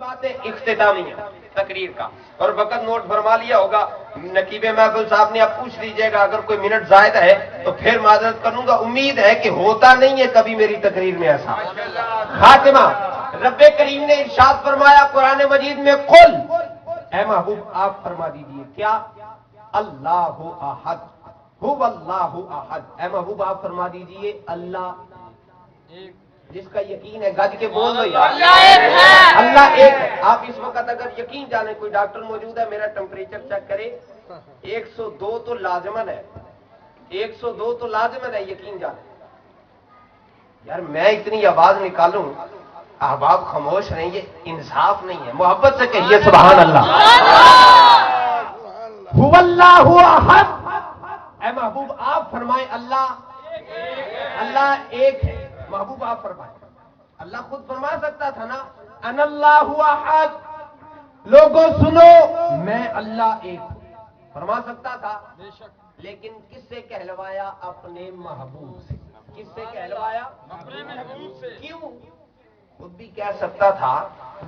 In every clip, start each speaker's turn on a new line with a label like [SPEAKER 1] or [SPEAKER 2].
[SPEAKER 1] بات ہے اختتامیہ تقریر کا، اور وقت نوٹ فرما لیا ہوگا نقیب محفل صاحب نے، اب پوچھ لیجئے گا اگر کوئی منٹ زائد ہے تو پھر معذرت کروں گا، امید ہے کہ ہوتا نہیں ہے کبھی میری تقریر میں ایسا۔ خاتمہ، رب کریم نے ارشاد فرمایا قرآن مجید میں، قل، اے محبوب آپ فرما دیجئے کیا، اللہ احد، هو اللہ احد، اے محبوب آپ فرما دیجئے اللہ جس کا یقین ہے، گج کے بول دو یار، اللہ ایک ہے۔ آپ اس وقت اگر یقین جانیں، کوئی ڈاکٹر موجود ہے میرا ٹمپریچر چیک کرے، 102 تو لازمن ہے، 102 تو لازمن ہے، یقین جانیں۔ یار میں اتنی آواز نکالوں، احباب خاموش رہیں، یہ انصاف نہیں ہے، محبت سے کہیے سبحان اللہ۔ هو اللہ احد، اے محبوب آپ فرمائیں اللہ ایک ہے، محبوب آپ فرمائیں، اللہ خود فرما سکتا تھا نا، ان اللہ احد، لوگوں سنو میں اللہ ایک ہوں، فرما سکتا تھا، لیکن کس سے کہلوایا؟ اپنے محبوب سے۔ کس سے کہلوایا؟ اپنے محبوب سے۔ کیوں؟ خود بھی کہہ سکتا تھا،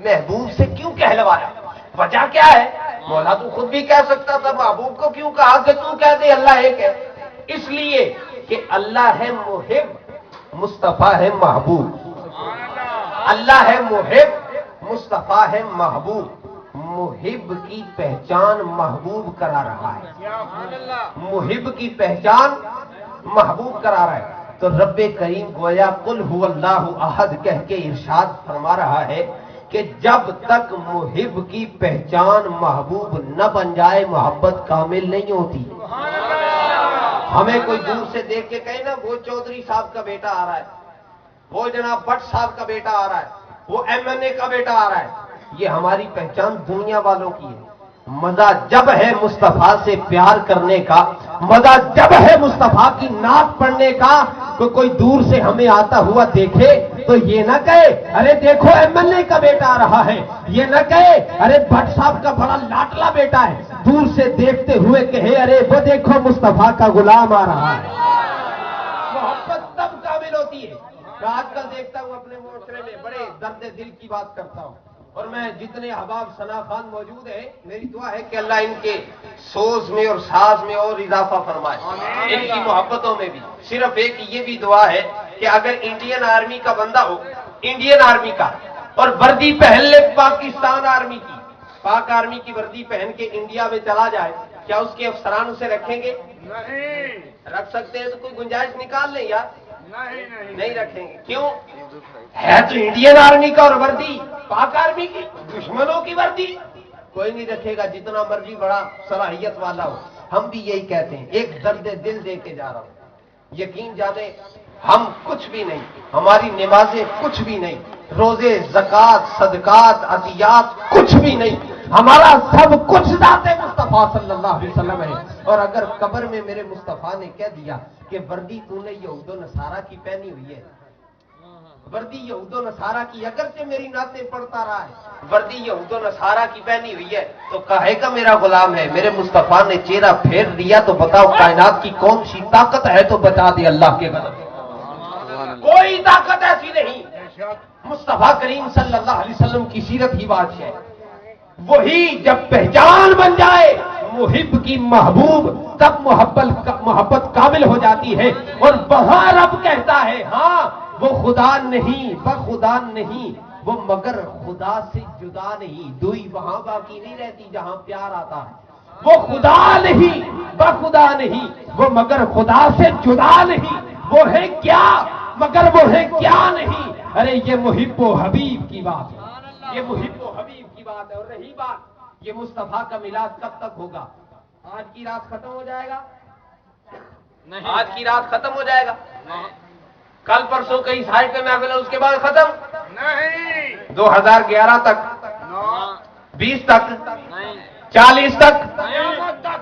[SPEAKER 1] محبوب سے کیوں کہلوایا؟ وجہ کیا ہے؟ مولا تو خود بھی کہہ سکتا تھا، محبوب کو کیوں کہا کہ تو کہہ دے اللہ ایک ہے؟ اس لیے کہ اللہ ہے محب، مصطفیٰ ہے محبوب، اللہ ہے محب، مصطفیٰ ہے محبوب، محب کی پہچان محبوب کرا رہا ہے، محب کی پہچان محبوب کرا رہا ہے۔ تو رب کریم گویا قل هو اللہ احد کہہ کے ارشاد فرما رہا ہے کہ جب تک محب کی پہچان محبوب نہ بن جائے محبت کامل نہیں ہوتی۔ ہمیں کوئی دور سے دیکھ کے کہے نا وہ چودھری صاحب کا بیٹا آ رہا ہے، وہ جناب بٹ صاحب کا بیٹا آ رہا ہے، وہ MNA کا بیٹا آ رہا ہے، یہ ہماری پہچان دنیا والوں کی ہے۔ مزہ جب ہے مصطفیٰ سے پیار کرنے کا، مزہ جب ہے مصطفیٰ کی نعت پڑھنے کا، تو کوئی دور سے ہمیں آتا ہوا دیکھے تو یہ نہ کہے ارے دیکھو MNA کا بیٹا آ رہا ہے، یہ نہ کہے ارے بٹ صاحب کا بڑا لاٹلا بیٹا ہے، دور سے دیکھتے ہوئے کہے ارے وہ دیکھو مصطفیٰ کا غلام آ رہا ہے۔ محبت تب کامل ہوتی ہے۔ آج کل دیکھتا ہوں اپنے معاشرے میں بڑے درد دل کی بات کرتا ہوں، اور میں جتنے احباب ثنا خان موجود ہیں میری دعا ہے کہ اللہ ان کے سوز میں اور ساز میں اور اضافہ فرمائے، ان کی محبتوں میں بھی۔ صرف ایک یہ بھی دعا ہے کہ اگر انڈین آرمی کا بندہ ہو، انڈین آرمی کا، اور وردی پہن لے پاکستان آرمی کی، پاک آرمی کی وردی پہن کے انڈیا میں چلا جائے، کیا اس کے افسران اسے رکھیں گے؟ نہیں رکھ سکتے ہیں تو کوئی گنجائش نکال لیں یار، نہیں رکھیں گے۔ کیوں؟ ہے تو انڈین آرمی کا اور وردی پاک آرمی کی، دشمنوں کی وردی، کوئی نہیں رکھے گا جتنا مرضی بڑا صلاحیت والا ہو۔ ہم بھی یہی کہتے ہیں، ایک درد دل دے کے جا رہا ہوں، یقین جانے ہم کچھ بھی نہیں، ہماری نمازیں کچھ بھی نہیں، روزے، زکوٰۃ، صدقات، عطیات کچھ بھی نہیں، ہمارا سب کچھ ذات مصطفیٰ صلی اللہ علیہ وسلم ہے۔ اور اگر قبر میں میرے مصطفیٰ نے کہہ دیا کہ وردی تو نے یہود و نصارہ کی پہنی ہوئی ہے، وردی یہود و نصارہ کی، اگرچہ میری نعتیں پڑھتا رہا ہے، وردی یہود و نصارہ کی پہنی ہوئی ہے تو کہے گا میرا غلام ہے۔ میرے مصطفیٰ نے چہرہ پھیر دیا تو بتاؤ کائنات کی کون سی طاقت ہے تو بتا دے اللہ کے غضب۔ کوئی طاقت ایسی نہیں، مصطفیٰ کریم صلی اللہ علیہ وسلم کی سیرت ہی بات ہے۔ وہی جب پہچان بن جائے محب کی محبوب، تب محبت کامل ہو جاتی ہے، اور وہاں رب کہتا ہے ہاں وہ خدا نہیں، بخدا نہیں، وہ مگر خدا سے جدا نہیں، دوئی وہاں باقی نہیں رہتی جہاں پیار آتا ہے۔ وہ خدا نہیں، بخدا نہیں، وہ مگر خدا سے جدا نہیں، وہ ہے کیا مگر وہ ہے کیا نہیں۔ ارے یہ محب و حبیب کی بات ہے، یہ محب و حبیب کی بات ہے۔ اور رہی بات یہ مصطفیٰ کا میلاد کب تک ہوگا؟ آج کی رات ختم ہو جائے گا؟ آج کی رات ختم ہو جائے گا؟ کل پرسوں کئی سائٹ پہ محفل ہے، اس کے بعد ختم نہیں، 2011 تک، 20 تک، 40 تک،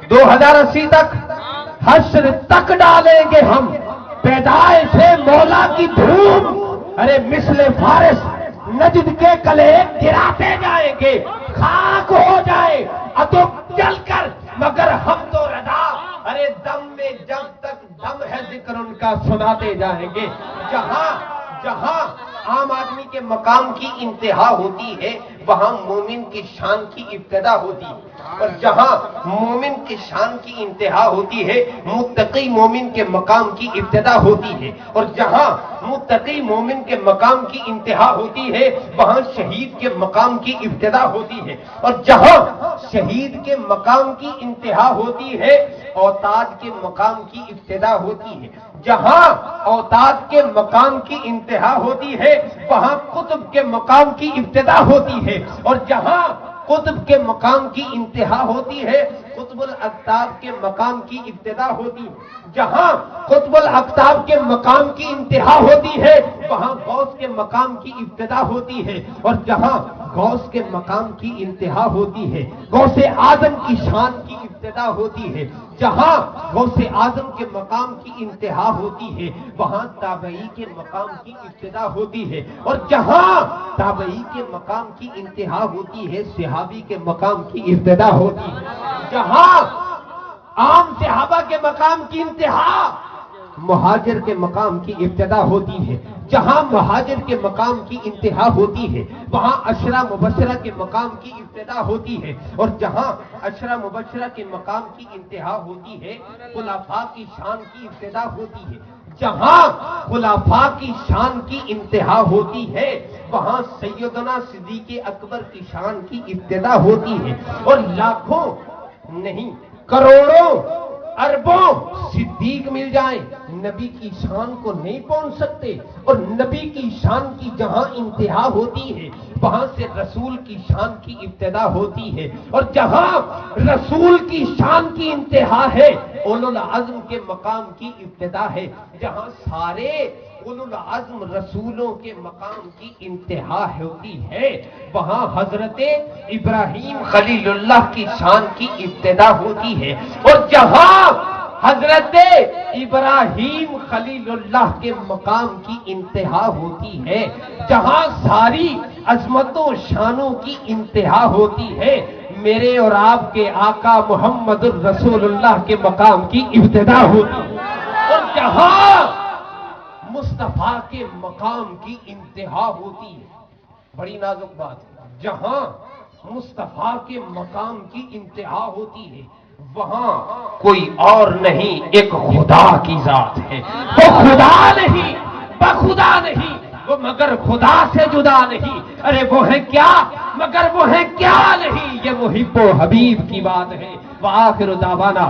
[SPEAKER 1] 2080 تک، حشر تک ڈالیں گے ہم پیدائش مولا کی دھوم۔ ارے مثل فارس نجد کے کلے گراتے جائیں گے، خاک ہو جائے اتو جل کر مگر ہم تو رضا۔ ارے دم میں جب تک دم ہے ذکر ان کا سناتے جائیں گے، جہاں جہاں عام آدمی کے مقام کی انتہا ہوتی ہے وہاں مومن کی شان کی ابتدا ہوتی ہے، اور جہاں مومن کی شان کی انتہا ہوتی ہے متقی مومن کے مقام کی ابتدا ہوتی ہے، اور جہاں متقی مومن کے مقام کی انتہا ہوتی ہے وہاں شہید کے مقام کی ابتدا ہوتی ہے، اور جہاں شہید کے مقام کی انتہا ہوتی ہے اوتاد کے مقام کی ابتدا ہوتی ہے، جہاں اوتاد کے مقام کی انتہا ہوتی ہے وہاں قطب کے مقام کی ابتدا ہوتی ہے، اور جہاں قطب کے مقام کی انتہا ہوتی ہے قطب الاقطاب کے مقام کی ابتدا ہوتی ہے، جہاں قطب الاقطاب کے مقام کی انتہا ہوتی ہے وہاں غوث کے مقام کی ابتدا ہوتی ہے، اور جہاں غوث کے مقام کی انتہا ہوتی ہے غوث اعظم کی شان کی ابتدا ہوتی ہے، جہاں غوث اعظم کے مقام کی انتہا ہوتی ہے وہاں تابعی کے مقام کی ابتدا ہوتی ہے، اور جہاں تابعی کے مقام کی انتہا ہوتی ہے صحابی کے مقام کی ابتدا ہوتی ہے، جہاں عام صحابہ کے مقام کی انتہا مہاجر کے مقام کی ابتدا ہوتی ہے، جہاں مہاجر کے مقام کی انتہا ہوتی ہے وہاں عشرہ مبشرہ کے مقام کی ابتدا ہوتی ہے، اور جہاں عشرہ مبشرہ کے مقام کی انتہا ہوتی ہے خلفاء کی شان کی ابتدا ہوتی ہے، جہاں خلفاء کی شان کی انتہا ہوتی ہے وہاں سیدنا صدیق اکبر کی شان کی ابتدا ہوتی ہے، اور لاکھوں نہیں کروڑوں اربوں صدیق مل جائیں نبی کی شان کو نہیں پہنچ سکتے، اور نبی کی شان کی جہاں انتہا ہوتی ہے وہاں سے رسول کی شان کی ابتدا ہوتی ہے، اور جہاں رسول کی شان کی انتہا ہے اولو العزم کے مقام کی ابتدا ہے، جہاں سارے اولو العزم رسولوں کے مقام کی انتہا ہوتی ہے وہاں حضرت ابراہیم خلیل اللہ کی شان کی ابتدا ہوتی ہے، اور جہاں حضرت ابراہیم خلیل اللہ کے مقام کی انتہا ہوتی ہے جہاں ساری عظمتوں شانوں کی انتہا ہوتی ہے میرے اور آپ کے آقا محمد الرسول اللہ کے مقام کی ابتدا ہوتی ہے، اور جہاں مصطفیٰ کے مقام کی انتہا ہوتی ہے، بڑی نازک بات ہے، جہاں مصطفیٰ کے مقام کی انتہا ہوتی ہے وہاں کوئی اور نہیں ایک خدا کی ذات ہے، وہ خدا نہیں بخدا نہیں، وہ مگر خدا سے جدا نہیں، ارے وہ ہے کیا مگر وہ ہے کیا نہیں، یہ محب و حبیب کی بات ہے۔ وآخر دعوانا